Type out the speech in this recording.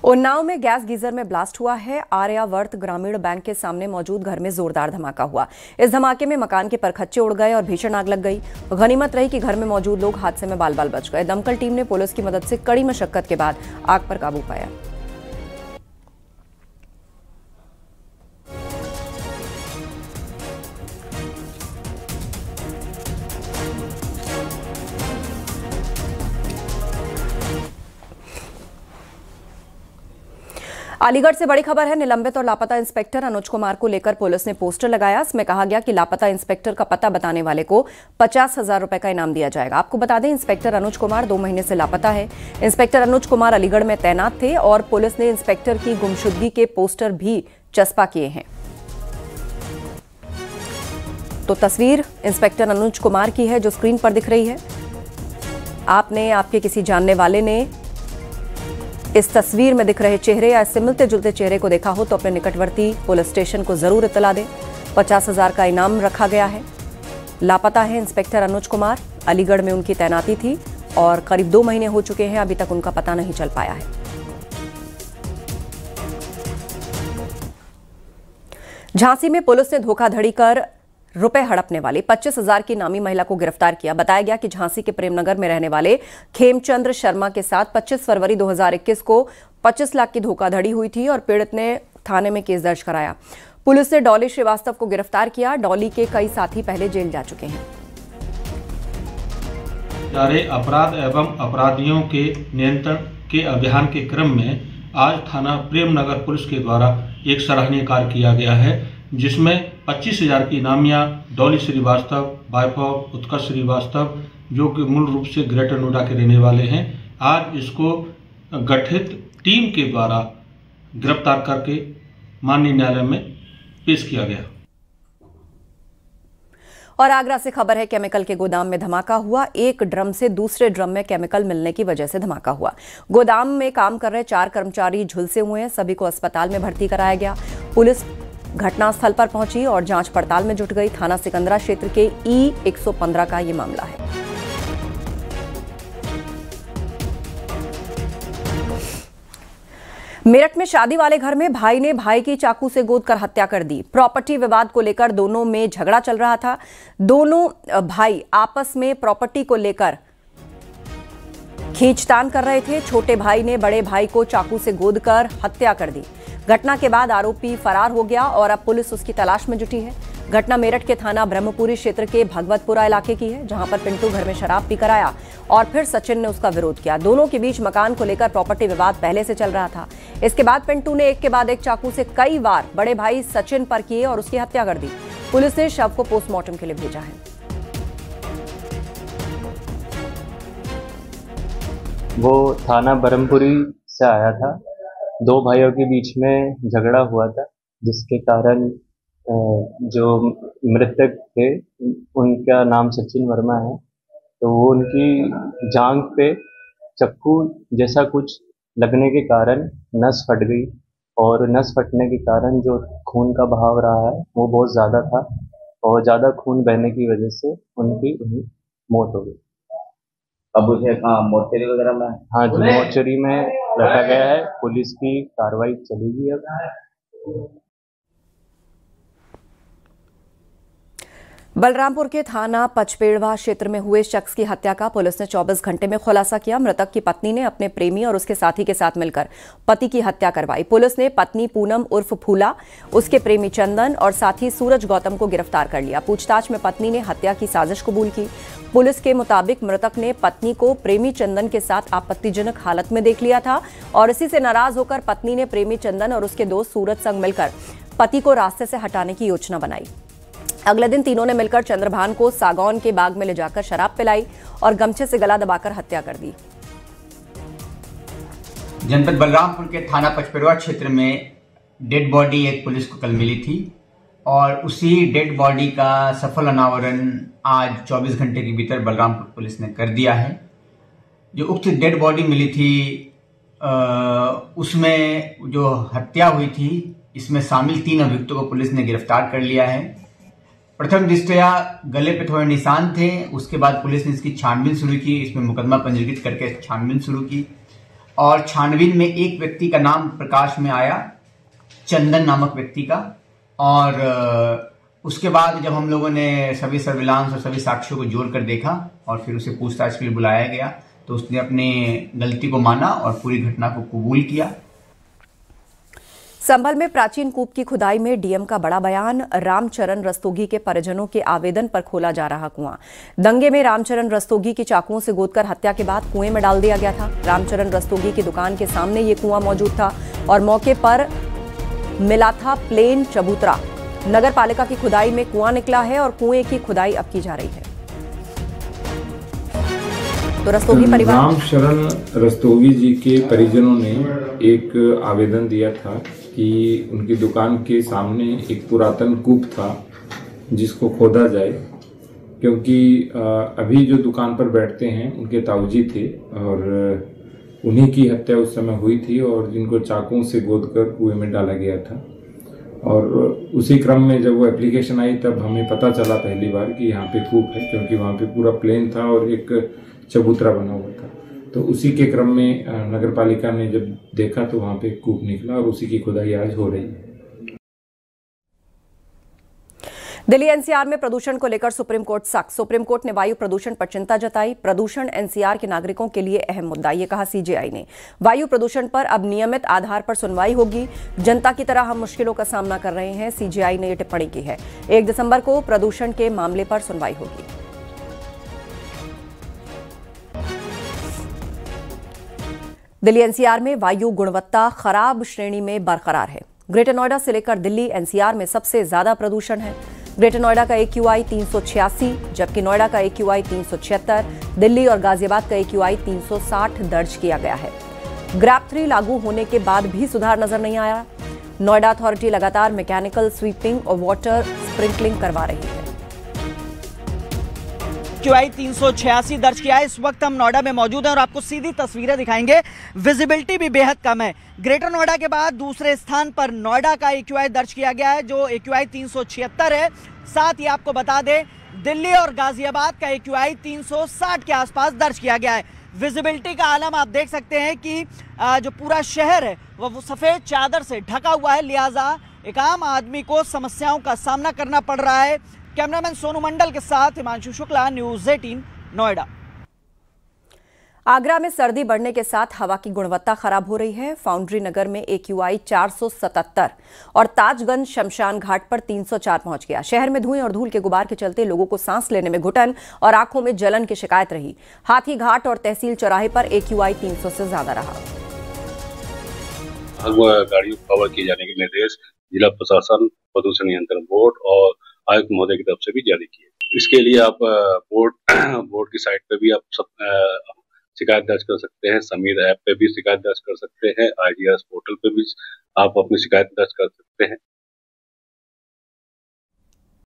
उन्नाव में gas geyser में blast हुआ है। आर्यावर्त ग्रामीण बैंक के सामने मौजूद घर में जोरदार धमाका हुआ। इस धमाके में मकान के परखच्चे उड़ गए और भीषण आग लग गई। गनीमत रही कि घर में मौजूद लोग हादसे में बाल बाल बच गए। दमकल टीम ने पुलिस की मदद से कड़ी मशक्कत के बाद आग पर काबू पाया। अलीगढ़ से बड़ी खबर है। निलंबित और लापता इंस्पेक्टर अनुज कुमार को लेकर पुलिस ने पोस्टर लगाया। इसमें कहा गया कि लापता इंस्पेक्टर का पता बताने वाले को 50,000 रुपए का इनाम दिया जाएगा। आपको बता दें, इंस्पेक्टर अनुज कुमार 2 महीने से लापता है। इंस्पेक्टर अनुज कुमार अलीगढ़ में तैनात थे और पुलिस ने इंस्पेक्टर की गुमशुदगी के पोस्टर भी चस्पा किए हैं। तो तस्वीर इंस्पेक्टर अनुज कुमार की है जो स्क्रीन पर दिख रही है। आपने, आपके किसी जानने वाले ने इस तस्वीर में दिख रहे चेहरे या इससे मिलते जुलते चेहरे को देखा हो तो अपने निकटवर्ती पुलिस स्टेशन को जरूर इत्तला दें। 50,000 का इनाम रखा गया है। लापता है इंस्पेक्टर अनुज कुमार। अलीगढ़ में उनकी तैनाती थी और करीब 2 महीने हो चुके हैं, अभी तक उनका पता नहीं चल पाया है। झांसी में पुलिस ने धोखाधड़ी कर रुपए हड़पने वाली 25,000 की नामी महिला को गिरफ्तार किया। बताया गया कि झांसी के प्रेमनगर में रहने वाले खेमचंद्र शर्मा के साथ 25 फरवरी 2021 को 25 लाख की धोखाधड़ी हुई थी और पीड़ित ने थाने में केस दर्ज कराया। पुलिस ने डॉली श्रीवास्तव को गिरफ्तार किया। डॉली के कई साथी पहले जेल जा चुके हैं। अपराध एवं अपराधियों के नियंत्रण के अभियान के क्रम में आज थाना प्रेमनगर पुलिस के द्वारा एक सराहनीय कार्य किया गया है, जिसमें 25,000 की इनामिया डॉली श्रीवास्तव, वाइफ ऑफ उत्कर्ष श्रीवास्तव, जो कि मूल रूप से ग्रेटर नोएडा के रहने वाले हैं, आज इसको गठित टीम के द्वारा गिरफ्तार करके माननीय न्यायालय में पेश किया गया। और आगरा से खबर है, केमिकल के गोदाम में धमाका हुआ। एक ड्रम से दूसरे ड्रम में केमिकल मिलने की वजह से धमाका हुआ। गोदाम में काम कर रहे 4 कर्मचारी झुलसे हुए हैं। सभी को अस्पताल में भर्ती कराया गया। पुलिस घटनास्थल पर पहुंची और जांच पड़ताल में जुट गई। थाना सिकंदरा क्षेत्र के E115 का ये मामला है। मेरठ में शादी वाले घर में भाई ने भाई की चाकू से गोद कर हत्या कर दी। प्रॉपर्टी विवाद को लेकर दोनों में झगड़ा चल रहा था। दोनों भाई आपस में प्रॉपर्टी को लेकर खींचतान कर रहे थे। छोटे भाई ने बड़े भाई को चाकू से गोद कर हत्या कर दी। घटना के बाद आरोपी फरार हो गया और अब पुलिस उसकी तलाश में जुटी है। घटना मेरठ के थाना ब्रह्मपुरी क्षेत्र के भगवतपुरा इलाके की है, जहां पर पिंटू घर में शराब पीकर आया और फिर सचिन ने उसका विरोध किया। दोनों के बीच मकान को लेकर प्रॉपर्टी विवाद पहले से चल रहा था। इसके बाद पिंटू ने एक के बाद एक चाकू से कई बार बड़े भाई सचिन पर किए और उसकी हत्या कर दी। पुलिस ने शव को पोस्टमार्टम के लिए भेजा है। वो थाना ब्रह्मपुरी से आया था। 2 भाइयों के बीच में झगड़ा हुआ था, जिसके कारण जो मृतक थे उनका नाम सचिन वर्मा है, तो वो उनकी जांघ पे चाकू जैसा कुछ लगने के कारण नस फट गई और नस फटने के कारण जो खून का बहाव रहा है वो बहुत ज़्यादा था और ज़्यादा खून बहने की वजह से उनकी मौत हो गई। अब उसे मोर्चरी वगैरह में? हाँ जी, मोर्चरी में रखा गया है। पुलिस की कार्रवाई चलेगी अब। बलरामपुर के थाना पचपेड़वा क्षेत्र में हुए शख्स की हत्या का पुलिस ने 24 घंटे में खुलासा किया। मृतक की पत्नी ने अपने प्रेमी और उसके साथी के साथ मिलकर पति की हत्या करवाई। पुलिस ने पत्नी पूनम उर्फ फूला, उसके प्रेमी चंदन और साथी सूरज गौतम को गिरफ्तार कर लिया। पूछताछ में पत्नी ने हत्या की साजिश कबूल की। पुलिस के मुताबिक मृतक ने पत्नी को प्रेमी चंदन के साथ आपत्तिजनक हालत में देख लिया था और इसी से नाराज होकर पत्नी ने प्रेमी चंदन और उसके दोस्त सूरज संग मिलकर पति को रास्ते से हटाने की योजना बनाई। अगले दिन तीनों ने मिलकर चंद्रभान को सागौन के बाग में ले जाकर शराब पिलाई और गमछे से गला दबाकर हत्या कर दी। जनपद बलरामपुर के थाना पचपेड़वा क्षेत्र में डेड बॉडी एक पुलिस को कल मिली थी और उसी डेड बॉडी का सफल अनावरण आज 24 घंटे के भीतर बलरामपुर पुलिस ने कर दिया है। जो उक्त डेड बॉडी मिली थी उसमें जो हत्या हुई थी, इसमें शामिल 3 अभियुक्तों को पुलिस ने गिरफ्तार कर लिया है। प्रथम दृष्टया गले पे थोड़े निशान थे, उसके बाद पुलिस ने इसकी छानबीन शुरू की। इसमें मुकदमा पंजीकृत करके छानबीन शुरू की। और छानबीन में एक व्यक्ति का नाम प्रकाश में आया, चंदन नामक व्यक्ति का। और उसके बाद जब हम लोगों ने सभी सर्विलांस और सभी साक्ष्यों को जोड़कर देखा और फिर उसे पूछताछ के लिए बुलाया गया, तो उसने अपनी गलती को माना और पूरी घटना को कबूल किया। संभल में प्राचीन कूप की खुदाई में डीएम का बड़ा बयान। रामचरण रस्तोगी के परिजनों के आवेदन पर खोला जा रहा कुआं। दंगे में रामचरण रस्तोगी की चाकुओं से गोदकर हत्या के बाद कुएं में डाल दिया गया था। रामचरण रस्तोगी की दुकान के सामने ये कुआं मौजूद था और मौके पर मिला था प्लेन चबूतरा। नगर पालिका की खुदाई में कुआं निकला है और कुएं की खुदाई अब की जा रही है। तो रस्तोगी परिवार, रामचरण रस्तोगी जी के परिजनों ने एक आवेदन दिया था कि उनकी दुकान के सामने एक पुरातन कूप था जिसको खोदा जाए, क्योंकि अभी जो दुकान पर बैठते हैं उनके ताऊजी थे और उन्हीं की हत्या उस समय हुई थी और जिनको चाकुओं से गोदकर कुएं में डाला गया था। और उसी क्रम में जब वो एप्लीकेशन आई तब हमें पता चला पहली बार कि यहाँ पे कूप है, क्योंकि वहाँ पे पूरा प्लेन था और एक चबूतरा बना हुआ था। तो उसी के क्रम में नगर पालिका ने जब देखा तो वहाँ पे कूप निकला और उसी की खुदाई आज हो रही है। दिल्ली एनसीआर में प्रदूषण को लेकर सुप्रीम कोर्ट सख्त। सुप्रीम कोर्ट ने वायु प्रदूषण पर चिंता जताई। प्रदूषण एनसीआर के नागरिकों के लिए अहम मुद्दा, ये कहा सीजेआई ने। वायु प्रदूषण पर अब नियमित आधार पर सुनवाई होगी। जनता की तरह हम मुश्किलों का सामना कर रहे हैं, सीजेआई ने यह टिप्पणी की है। 1 दिसंबर को प्रदूषण के मामले पर सुनवाई होगी। दिल्ली एनसीआर में वायु गुणवत्ता खराब श्रेणी में बरकरार है। ग्रेटर नोएडा से लेकर दिल्ली एनसीआर में सबसे ज्यादा प्रदूषण है। ग्रेटर नोएडा का AQI 386, जबकि नोएडा का AQI 376, दिल्ली और गाजियाबाद का AQI 360 दर्ज किया गया है। ग्रैप 3 लागू होने के बाद भी सुधार नजर नहीं आया। नोएडा अथॉरिटी लगातार मैकेनिकल स्वीपिंग और वाटर स्प्रिंकलिंग करवा रही है। AQI 386 दर्ज किया है। इस वक्त हम नोएडा में मौजूद हैं और आपको सीधी तस्वीरें दिखाएंगे। विजिबिलिटी भी बेहद कम है। ग्रेटर नोएडा के बाद दूसरे स्थान पर नोएडा का AQI दर्ज किया गया है, जो AQI 376 है। साथ ही आपको बता दें, दिल्ली और गाजियाबाद का AQI 360 के आसपास दर्ज किया गया है। विजिबिलिटी का आलम आप देख सकते हैं कि जो पूरा शहर है वो सफेद चादर से ढका हुआ है, लिहाजा एक आम आदमी को समस्याओं का सामना करना पड़ रहा है। कैमरामैन सोनू मंडल के साथ हिमांशु शुक्ला, न्यूज़ 18 नोएडा। आगरा में सर्दी बढ़ने के साथ हवा की गुणवत्ता खराब हो रही है। फाउंड्री नगर में AQI 477 और ताजगंज शमशान घाट पर 304 पहुंच गया। शहर में धुएं और धूल के गुबार के चलते लोगों को सांस लेने में घुटन और आंखों में जलन की शिकायत रही। हाथी घाट और तहसील चौराहे पर AQI 300 से ज्यादा रहा। गाड़ियों को कवर किए जाने के निर्देश जिला प्रशासन, प्रदूषण नियंत्रण बोर्ड और आयुक्त महोदय की तरफ से भी जारी किए। इसके लिए आप बोर्ड की साइट पे भी आप सब शिकायत दर्ज कर सकते हैं। समीर ऐप पे भी शिकायत दर्ज कर सकते हैं। IGRS पोर्टल पे भी आप अपनी शिकायत दर्ज कर सकते हैं।